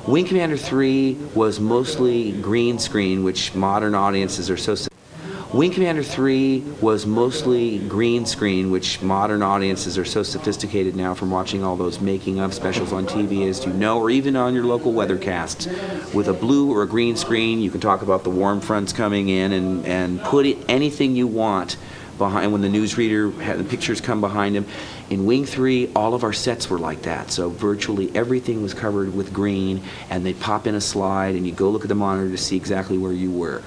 Wing Commander 3 was mostly green screen, which modern audiences are so... Wing Commander 3 was mostly green screen, which modern audiences are so sophisticated now from watching all those making of specials on TV, as you know, or even on your local weathercasts. With a blue or a green screen, you can talk about the warm fronts coming in and put anything you want behind when the newsreader the pictures come behind him. In Wing 3, all of our sets were like that, so virtually everything was covered with green, and they'd pop in a slide and you go look at the monitor to see exactly where you were.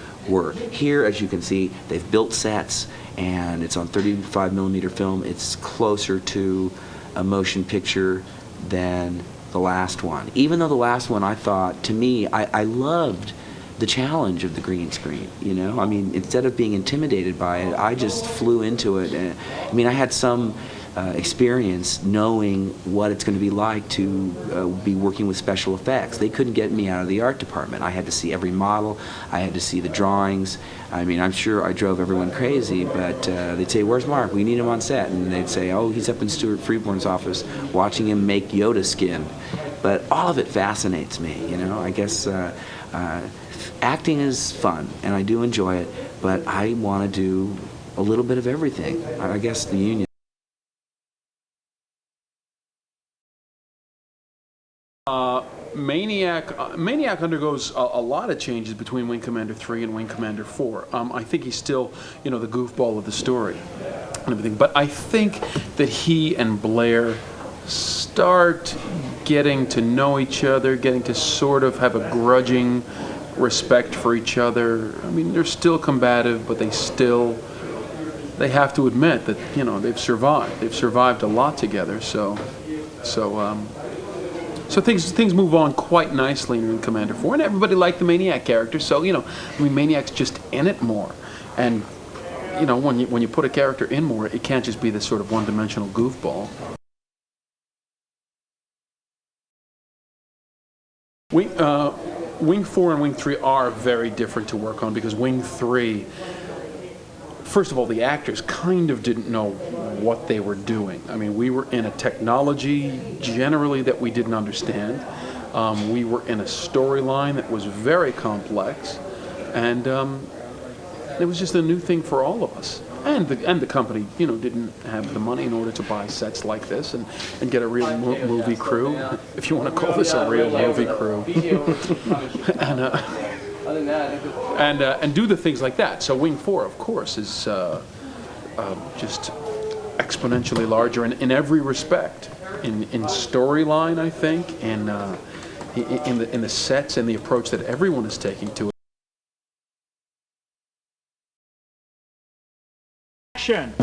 Here, as you can see, they've built sets, and it's on 35mm film. It's closer to a motion picture than the last one. Even though the last one, I thought, to me, I loved the challenge of the green screen, you know? I mean, instead of being intimidated by it, I just flew into it. And, I mean, I had some experience knowing what it's going to be like to be working with special effects. They couldn't get me out of the art department. I had to see every model. I had to see the drawings. I mean, I'm sure I drove everyone crazy, but they'd say, "Where's Mark? We need him on set." And they'd say, "Oh, he's up in Stuart Freeborn's office watching him make Yoda skin." But all of it fascinates me, you know? I guess acting is fun, and I do enjoy it, but I want to do a little bit of everything. I guess the union. Maniac undergoes a lot of changes between Wing Commander 3 and Wing Commander 4. I think he's still, you know, the goofball of the story and everything. But I think that he and Blair start getting to know each other, getting to sort of have a grudging respect for each other. I mean, they're still combative, but they have to admit that, you know, they've survived. They've survived a lot together. So things move on quite nicely in Commander 4, and everybody liked the Maniac character. So, you know, I mean, Maniac's just in it more, and you know, when you put a character in more, it can't just be this sort of one-dimensional goofball. Wing 4 and Wing 3 are very different to work on, because Wing 3, first of all, the actors kind of didn't know what they were doing. I mean, we were in a technology generally that we didn't understand. We were in a storyline that was very complex, and it was just a new thing for all of us. And the company, you know, didn't have the money in order to buy sets like this and get a real movie crew, if you want to call this a real movie crew, and do the things like that. So Wing 4, of course, is just exponentially larger in every respect, in storyline, I think, in the sets and the approach that everyone is taking to it. Action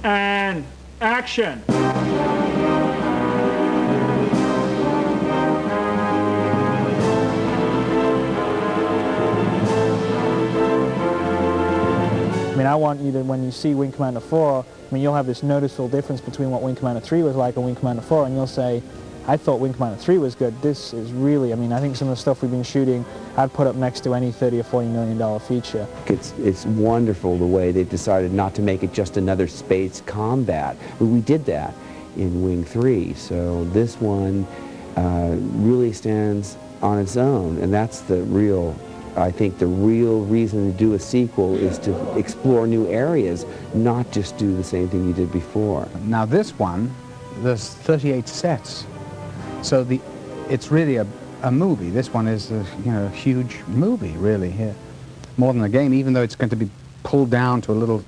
and action. I mean, I want you to, when you see Wing Commander 4, I mean, you'll have this noticeable difference between what Wing Commander 3 was like and Wing Commander 4, and you'll say, I thought Wing Commander 3 was good. This is really, I mean, I think some of the stuff we've been shooting, I'd put up next to any $30 or $40 million feature. It's wonderful the way they've decided not to make it just another space combat. We did that in Wing 3, so this one really stands on its own, and that's the real, I think the real reason to do a sequel is to explore new areas, not just do the same thing you did before. Now this one, there's 38 sets. So it's really a movie. This one is a, you know, a huge movie, really, here. More than a game, even though it's going to be pulled down to a little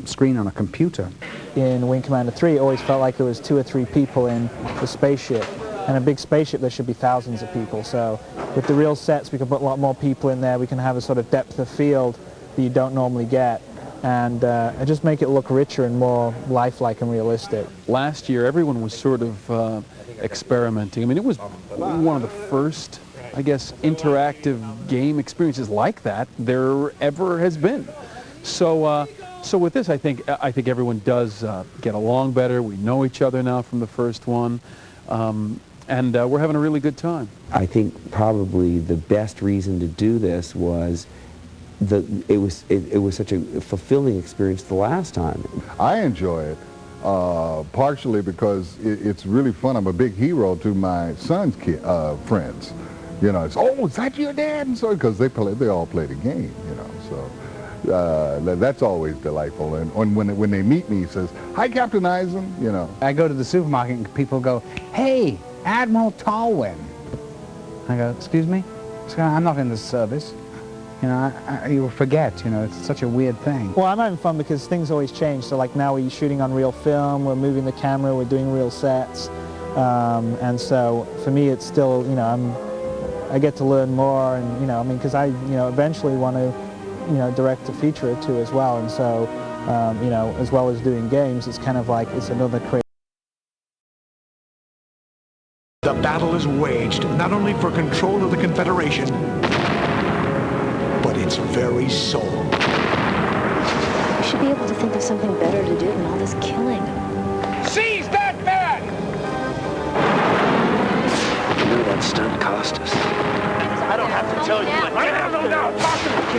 screen on a computer. In Wing Commander 3, it always felt like there was 2 or 3 people in the spaceship. And a big spaceship, there should be thousands of people. So with the real sets, we can put a lot more people in there. We can have a sort of depth of field that you don't normally get. And just make it look richer and more lifelike and realistic. Last year, everyone was sort of experimenting. I mean, it was one of the first, I guess, interactive game experiences like that there ever has been. So, so with this, I think everyone does get along better. We know each other now from the first one, and we're having a really good time. I think probably the best reason to do this was it was such a fulfilling experience the last time. I enjoy it partially because it's really fun. I'm a big hero to my son's friends, You know, it's, oh, is that your dad? And so, because they all play the game, you know, so that's always delightful. And when they meet me, he says, hi, Captain Eisen, you know. I go to the supermarket and people go, hey, Admiral Tolwyn. I go, excuse me? I'm not in the service. You know, you forget, you know, it's such a weird thing. Well, I'm having fun because things always change. So like now we're shooting on real film, we're moving the camera, we're doing real sets. And so for me it's still, you know, I get to learn more and, you know, I mean, because I, you know, eventually want to, you know, direct a feature or two as well. And so, you know, as well as doing games, it's kind of like, it's another creative. The battle is waged not only for control of the Confederation, but its very soul. You should be able to think of something better to do than all this killing. Seize that man! You know that stunt cost us. I don't have to tell you. I have no doubt. Talk to me, kitty.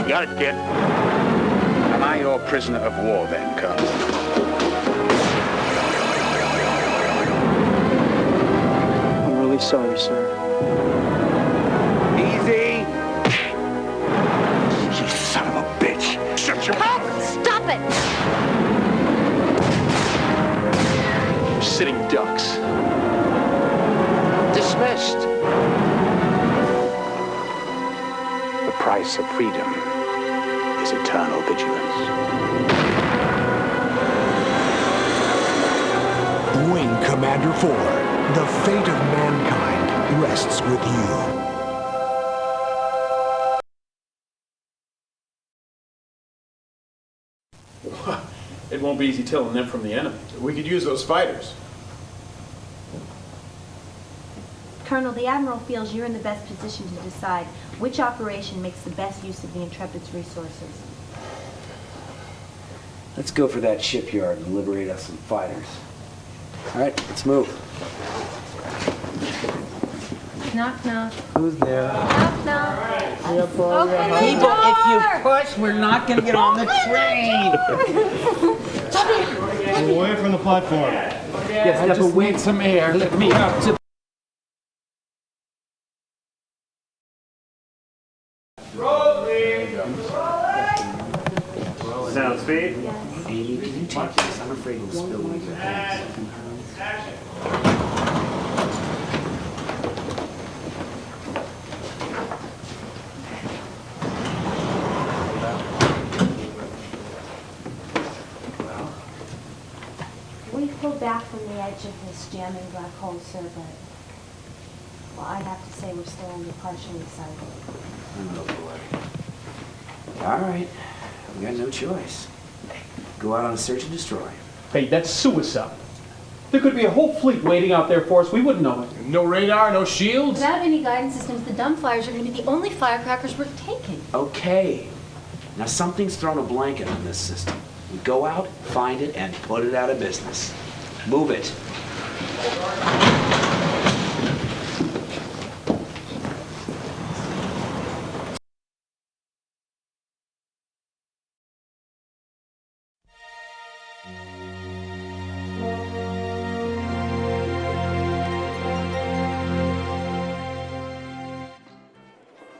You got it, kid. Am I your prisoner of war then, Colonel? Sorry, sir. Easy. You son of a bitch. Shut your mouth. Stop it! Sitting ducks. Dismissed. The price of freedom is eternal vigilance. Wing Commander 4. The fate of mankind rests with you. It won't be easy telling them from the enemy. We could use those fighters. Colonel, the Admiral feels you're in the best position to decide which operation makes the best use of the Intrepid's resources. Let's go for that shipyard and liberate us some fighters. All right, let's move. Knock, knock. Who's there? Knock, knock. Open the People, door! if you push, we're not going to get on the train. Move away from the platform. Yes, I just need some air. Let me up to... Sound speed? Amy, can you take this? I'm afraid we'll spill one of your hands. We pulled back from the edge of this jamming black hole, sir, but, well, I have to say we're still only partially sighted. Oh, boy. All right. We got no choice. Go out on a search and destroy. Hey, that's suicide. There could be a whole fleet waiting out there for us. We wouldn't know it. No radar, no shields? Without any guidance systems, the dumbflyers are going to be the only firecrackers worth taking. Okay. Now something's thrown a blanket on this system. We go out, find it, and put it out of business. Move it.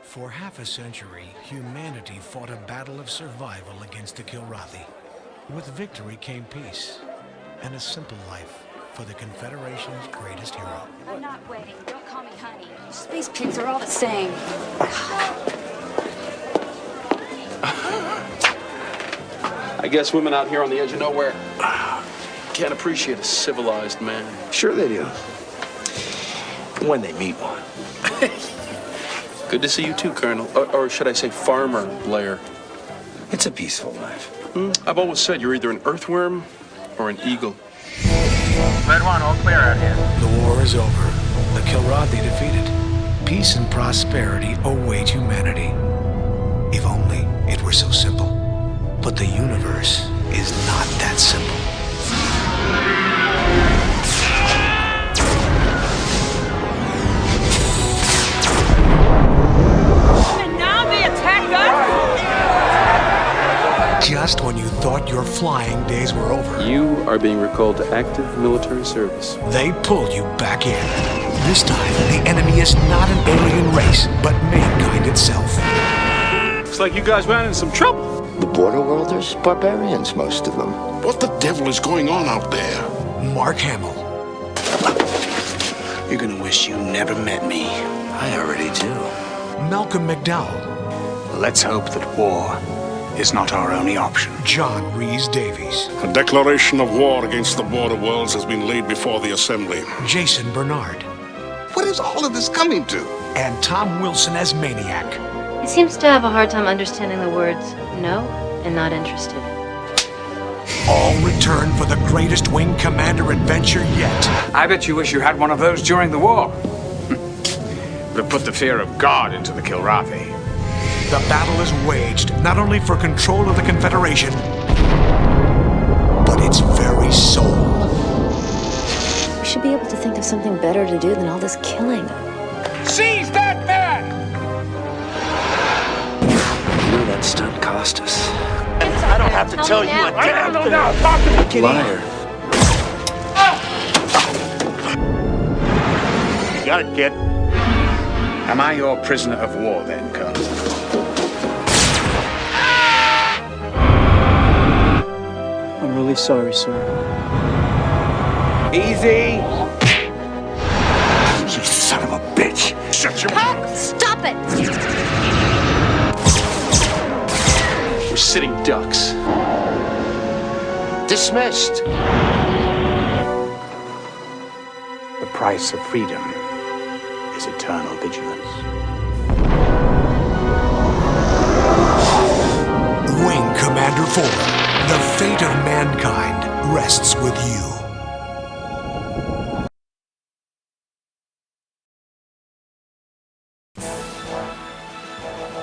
For half a century, humanity fought a battle of survival against the Kilrathi. With victory came peace, and a simple life for the Confederation's greatest hero. I'm not waiting. Don't call me honey. Space pigs are all the same. I guess women out here on the edge of nowhere can't appreciate a civilized man. Sure they do. When they meet one. Good to see you too, Colonel. Or should I say Farmer Blair. It's a peaceful life. I've always said you're either an earthworm or an eagle. Red 1, all clear out here. The war is over. The Kilrathi defeated. Peace and prosperity await humanity. If only it were so simple. But the universe is not that simple. And now they attack us? Just when you thought your flying days were over. You are being recalled to active military service. They pull you back in. This time, the enemy is not an alien race, but mankind itself. Looks like you guys ran into some trouble. The border worlders? Barbarians, most of them. What the devil is going on out there? Mark Hamill. You're gonna wish you never met me. I already do. Malcolm McDowell. Let's hope that war is not our only option. John Rhys Davies. A declaration of war against the border worlds has been laid before the Assembly. Jason Bernard. What is all of this coming to? And Tom Wilson as Maniac. He seems to have a hard time understanding the words no and not interested. All return for the greatest wing commander adventure yet. I bet you wish you had one of those during the war. Would have put the fear of God into the Kilrathi. The battle is waged not only for control of the Confederation, but its very soul. We should be able to think of something better to do than all this killing. Seize that man! You know that stunt cost us. I don't have to tell you a damn thing. Talk to me, Liar. You got it, kid. Am I your prisoner of war then, Colonel? I'm really sorry, sir. Easy! You son of a bitch! Shut your mouth! Stop it! We're sitting ducks. Dismissed. The price of freedom is eternal vigilance. Wing Commander 4. The fate of mankind rests with you.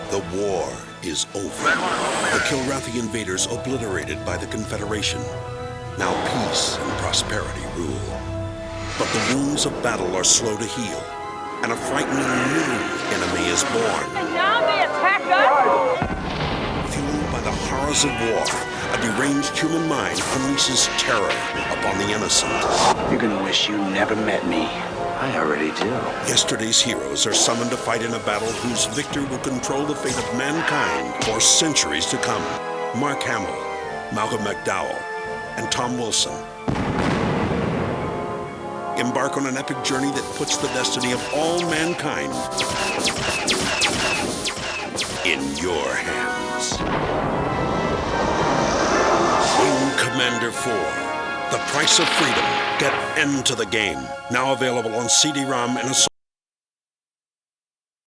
The war is over. The Kilrathi invaders obliterated by the Confederation. Now peace and prosperity rule. But the wounds of battle are slow to heal, and a frightening new enemy is born. And now they attack us? Fueled by the horrors of war, a deranged human mind unleashes terror upon the innocent. You're gonna wish you never met me. I already do. Yesterday's heroes are summoned to fight in a battle whose victor will control the fate of mankind for centuries to come. Mark Hamill, Malcolm McDowell, and Tom Wilson embark on an epic journey that puts the destiny of all mankind in your hands. Wing Commander 4, The Price of Freedom. Get End to the Game. Now available on CD-ROM and a